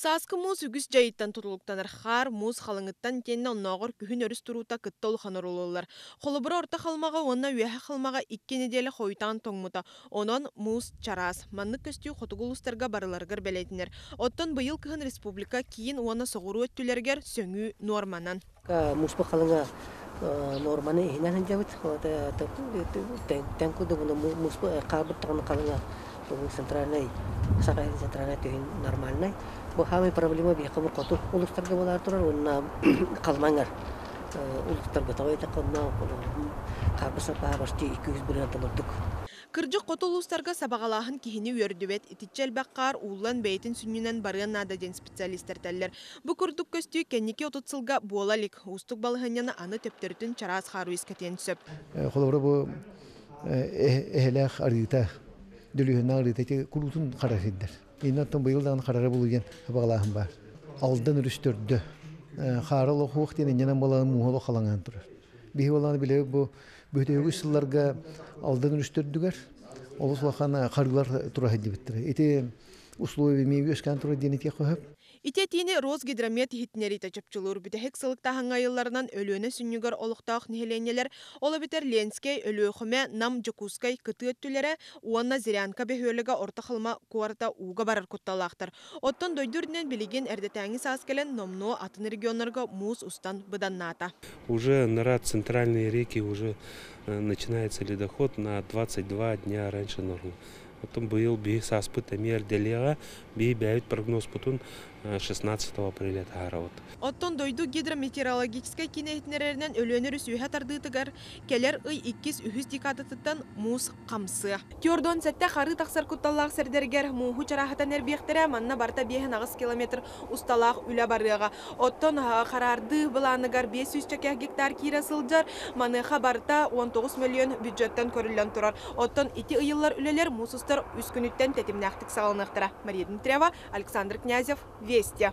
Саскы муз үгіс жайыттан тұтылықтаныр қар, муз қалыңыттан тенне оннағыр күхін өріс тұрута кыттол қаныр олылар. Қолыбыры орта қалмаға, онна өйәхі қалмаға 2 неделі қойтан тоңмыта. Онон муз чарас. Манны көстүү қотығылыстарға барыларғыр бәлетінер. Оттан бұйыл кыхын республика кейін оны соғыру өттілергер сөңі норманан. Муспа қалыңа норманы ихинен жабыт. Тәңкуды бұны муспа қабыттағын қалыңа центральный, сағайын центральный түйін нормальный. Бұл хамай проблема бейқамыр қоту ұлықтарға болар тұрар, онына қалмаңар. Ұлықтарға тауай тақынна қабыса бағашты 200 білін атылырдық. Кыржық қотылыстарға сабағалағын кихini өрдібет, итичел баққар улан бәйтін сүнінен барыған нададен специалистер тәлілер. Бұ күрдік көстүй кәнеке отытсылға буалалик, ұстық балығanyаны аны төптірітін чарас қару ескетен сөп. Қолыбыры бұл әхеләқ арғыта, дүлігіна арғыта күрутын қарасыдыр. Иннаттан бұйылдан қарары болуген сабағалағын бар. Алдан үрістірді. Қаралы қуық дені енен балағын мұғылы қалаңан тұрар. Бейі балағын біле бұл бөтегі ұсылларға алдан үрістірдігер. Ол ұсылақана қарғылар тұра әдебеттір. Еті условия мейбі өскен тұра денеке қойып. Итетini Росгидромет хитнери тачапчылыр бүтәхек сылыкта хаңайылларынан өлөне сүннүгөр олуктаах нехеленелер, ола битер Ленскей өлөөхөмө нам Жокускай кыты өттүлере уанна Зырянка бехөлөгө орта кылма куарта уга барар кутталаактар. Оттон дойдурден билеген эрдетаңи сааскелен номно атын регионнарга муз устан быданната. Уже на центральные реки уже начинается ледоход на 22 дня раньше нормы. Потом был саспыт мер делега, бәйт прогноз потом 16 апреля тарауд. Оттон дойду гидрометеорологической кинейтнереринен өлөнөр сүйе тардыытыгар келер ый 2-3 декадатыттан муз камсы. Тёрдон сәтте қары тақсар кутталлақ сәрдергер муһу чарахатан әрбектері манна барта 5 километр усталақ үлі барыға. Оттон қарарды бұланыгар 500 гектар кира сылжар, маныға барта 19 миллион бюджеттен көрілен тұрар. Оттон ити ыйыллар үлелер мусустар үскүнүттен тетимнәқтік салынықтыра. Мария Дмитриева, Александр Князев, Вести.